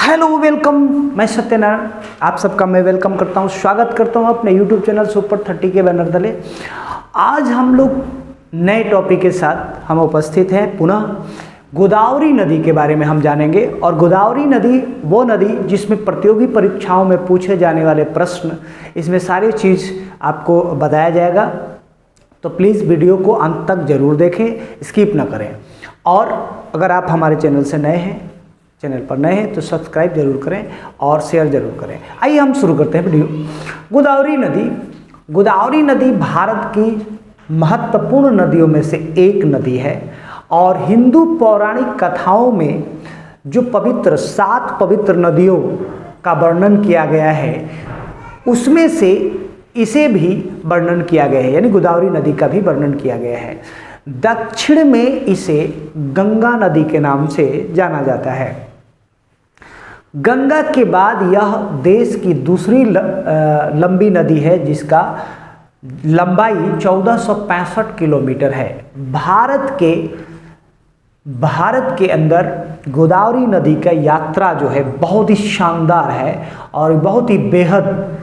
Hello welcome, मैं सत्यनारायण आप सबका मैं वेलकम करता हूं, स्वागत करता हूं अपने यूट्यूब चैनल सुपर 30 के बैनर तले। आज हम लोग नए टॉपिक के साथ हम उपस्थित हैं। पुनः गोदावरी नदी के बारे में हम जानेंगे। और गोदावरी नदी वो नदी जिसमें प्रतियोगी परीक्षाओं में पूछे जाने वाले प्रश्न, इसमें सारी चीज़ आपको बताया जाएगा। तो प्लीज़ वीडियो को अंत तक जरूर देखें, स्किप ना करें। और अगर आप हमारे चैनल पर नए हैं तो सब्सक्राइब जरूर करें और शेयर जरूर करें। आइए हम शुरू करते हैं वीडियो। गोदावरी नदी भारत की महत्वपूर्ण नदियों में से एक नदी है और हिंदू पौराणिक कथाओं में जो 7 पवित्र नदियों का वर्णन किया गया है उसमें से इसे भी वर्णन किया गया है, यानी गोदावरी नदी का भी वर्णन किया गया है। दक्षिण में इसे गंगा नदी के नाम से जाना जाता है। गंगा के बाद यह देश की दूसरी लंबी नदी है जिसका लंबाई 1465 किलोमीटर है। भारत के अंदर गोदावरी नदी का यात्रा जो है बहुत ही शानदार है और बहुत ही बेहद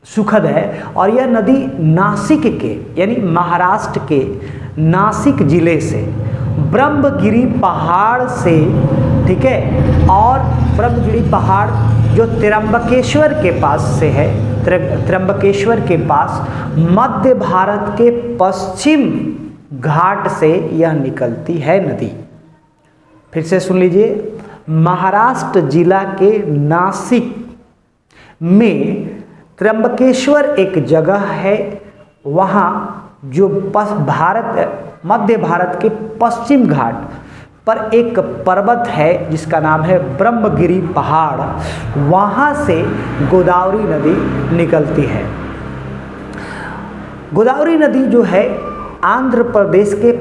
सुखद है। और यह नदी नासिक के यानी महाराष्ट्र के नासिक जिले से ब्रह्मगिरी पहाड़ से, ठीक है, और ब्रह्मगिरी पहाड़ जो त्र्यंबकेश्वर के पास से है, त्र्यंबकेश्वर के पास मध्य भारत के पश्चिम घाट से यह निकलती है नदी। फिर से सुन लीजिए, महाराष्ट्र जिला के नासिक में त्र्यंबकेश्वर एक जगह है, वहाँ जो मध्य भारत के पश्चिम घाट पर एक पर्वत है जिसका नाम है ब्रह्मगिरी पहाड़, वहाँ से गोदावरी नदी निकलती है। गोदावरी नदी जो है आंध्र प्रदेश के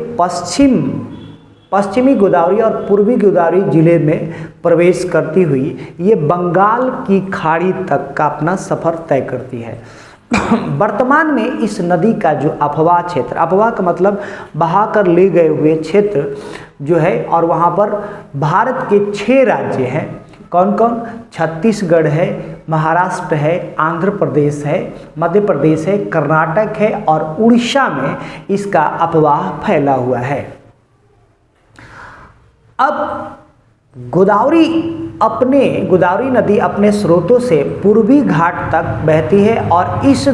पश्चिमी गोदावरी और पूर्वी गोदावरी जिले में प्रवेश करती हुई ये बंगाल की खाड़ी तक का अपना सफ़र तय करती है। वर्तमान में इस नदी का जो अफवाह क्षेत्र, अफवाह का मतलब बहा कर ले गए हुए क्षेत्र जो है, और वहाँ पर भारत के 6 राज्य हैं। कौन कौन? छत्तीसगढ़ है, महाराष्ट्र है, आंध्र प्रदेश है, मध्य प्रदेश है, कर्नाटक है और उड़ीसा में इसका अफवाह फैला हुआ है। अब गोदावरी नदी अपने स्रोतों से पूर्वी घाट तक बहती है और इस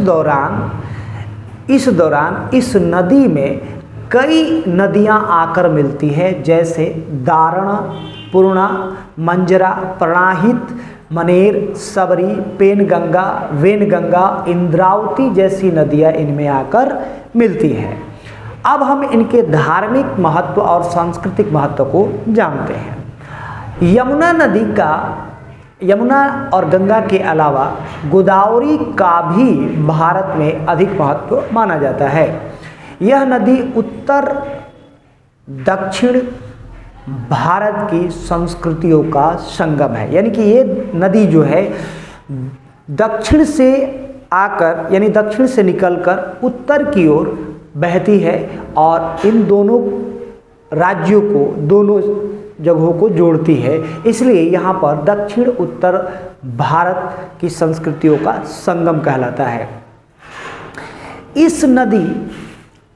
दौरान इस नदी में कई नदियां आकर मिलती है, जैसे दारण, पूर्णा, मंजरा, प्रणाहित, मनेर, सबरी, पेनगंगा, वेनगंगा, इंद्रावती जैसी नदियां इनमें आकर मिलती हैं। अब हम इनके धार्मिक महत्व और सांस्कृतिक महत्व को जानते हैं। यमुना और गंगा के अलावा गोदावरी का भी भारत में अधिक महत्व माना जाता है। यह नदी उत्तर दक्षिण भारत की संस्कृतियों का संगम है, यानी कि ये नदी जो है दक्षिण से निकलकर उत्तर की ओर बहती है और इन दोनों राज्यों को, दोनों जगहों को जोड़ती है। इसलिए यहाँ पर दक्षिण उत्तर भारत की संस्कृतियों का संगम कहलाता है।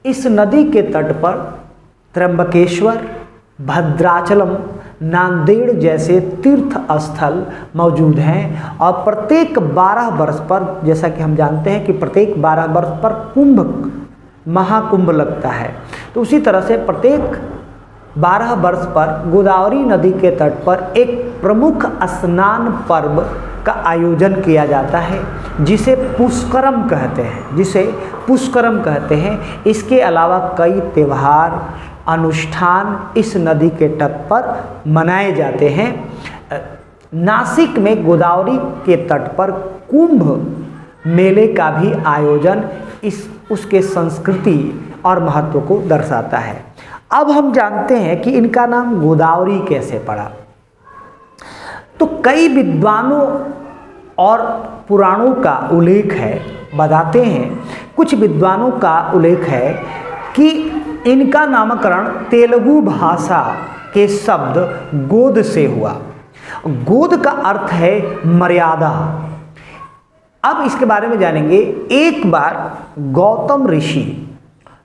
इस नदी के तट पर त्र्यंबकेश्वर, भद्राचलम, नांदेड़ जैसे तीर्थ स्थल मौजूद हैं और प्रत्येक 12 वर्ष पर, जैसा कि हम जानते हैं कि प्रत्येक 12 वर्ष पर महाकुंभ लगता है, तो उसी तरह से प्रत्येक 12 वर्ष पर गोदावरी नदी के तट पर एक प्रमुख स्नान पर्व का आयोजन किया जाता है जिसे पुष्करम कहते हैं। इसके अलावा कई त्यौहार, अनुष्ठान इस नदी के तट पर मनाए जाते हैं। नासिक में गोदावरी के तट पर कुंभ मेले का भी आयोजन उसके संस्कृति और महत्व को दर्शाता है। अब हम जानते हैं कि इनका नाम गोदावरी कैसे पड़ा। तो कई विद्वानों और पुराणों का उल्लेख है, बताते हैं कुछ विद्वानों का उल्लेख है कि इनका नामकरण तेलुगु भाषा के शब्द गोद से हुआ। गोद का अर्थ है मर्यादा। अब इसके बारे में जानेंगे। एक बार गौतम ऋषि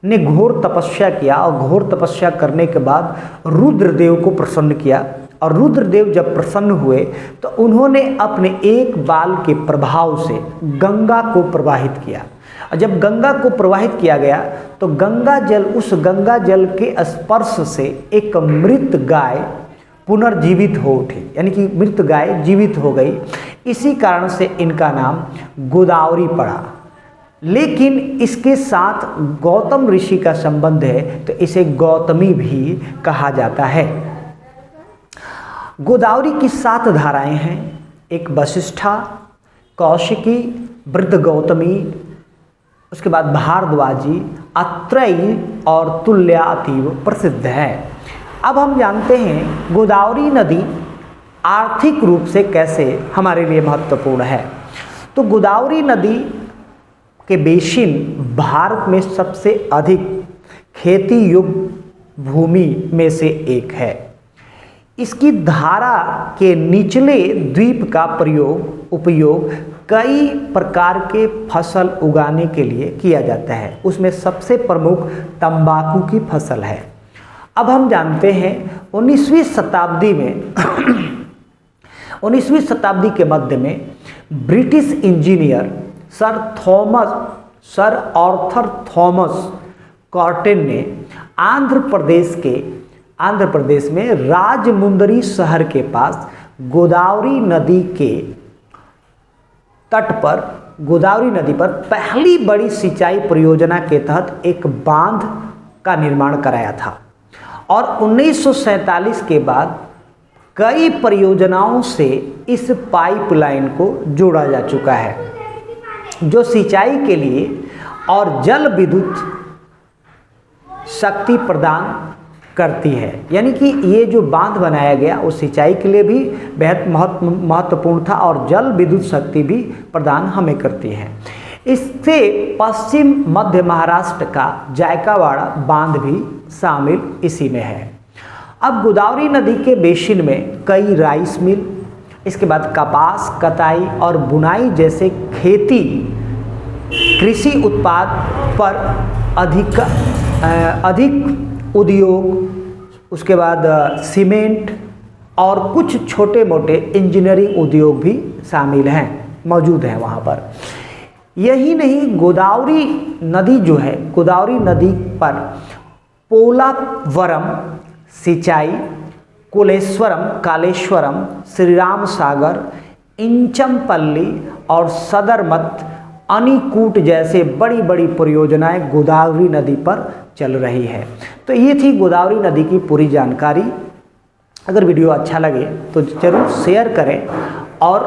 ने घोर तपस्या किया और घोर तपस्या करने के बाद रुद्रदेव को प्रसन्न किया, और रुद्रदेव जब प्रसन्न हुए तो उन्होंने अपने एक बाल के प्रभाव से गंगा को प्रवाहित किया। और जब गंगा को प्रवाहित किया गया तो गंगा जल, उस गंगा जल के स्पर्श से एक मृत गाय पुनर्जीवित हो उठी, यानी कि मृत गाय जीवित हो गई। इसी कारण से इनका नाम गोदावरी पड़ा। लेकिन इसके साथ गौतम ऋषि का संबंध है तो इसे गौतमी भी कहा जाता है। गोदावरी की 7 धाराएं हैं। एक वशिष्ठा, कौशिकी, वृद्ध गौतमी, उसके बाद भारद्वाजी, अत्रेयी और तुल्या अतीव प्रसिद्ध है। अब हम जानते हैं गोदावरी नदी आर्थिक रूप से कैसे हमारे लिए महत्वपूर्ण है। तो गोदावरी नदी के बेसिन भारत में सबसे अधिक खेती योग्य भूमि में से एक है। इसकी धारा के निचले द्वीप का उपयोग कई प्रकार के फसल उगाने के लिए किया जाता है। उसमें सबसे प्रमुख तंबाकू की फसल है। अब हम जानते हैं 19वीं शताब्दी में 19वीं शताब्दी के मध्य में British engineer sir Arthur Thomas Cotton ने आंध्र प्रदेश में राजमुंदरी शहर के पास गोदावरी नदी के तट पर, गोदावरी नदी पर पहली बड़ी सिंचाई परियोजना के तहत एक बांध का निर्माण कराया था। और 1947 के बाद कई परियोजनाओं से इस पाइपलाइन को जोड़ा जा चुका है, जो सिंचाई के लिए और जल विद्युत शक्ति प्रदान करती है। यानी कि ये जो बांध बनाया गया वो सिंचाई के लिए भी बेहद महत्वपूर्ण था और जल विद्युत शक्ति भी प्रदान हमें करती है। इससे पश्चिम मध्य महाराष्ट्र का जायकावाड़ा बांध भी शामिल इसी में है। अब गोदावरी नदी के बेसिन में कई राइस मिल, इसके बाद कपास कटाई और बुनाई जैसे खेती कृषि उत्पाद पर अधिक उद्योग, उसके बाद सीमेंट और कुछ छोटे मोटे इंजीनियरिंग उद्योग भी शामिल हैं, मौजूद हैं वहाँ पर। यही नहीं, गोदावरी नदी जो है, गोदावरी नदी पर पोलावरम सिंचाई, कालेश्वरम, श्रीराम सागर, इंचमपल्ली और सदरमत अनीकूट जैसे बड़ी बड़ी परियोजनाएं गोदावरी नदी पर चल रही है। तो ये थी गोदावरी नदी की पूरी जानकारी। अगर वीडियो अच्छा लगे तो जरूर शेयर करें और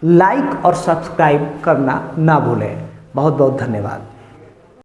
लाइक और सब्सक्राइब करना ना भूलें। बहुत बहुत धन्यवाद।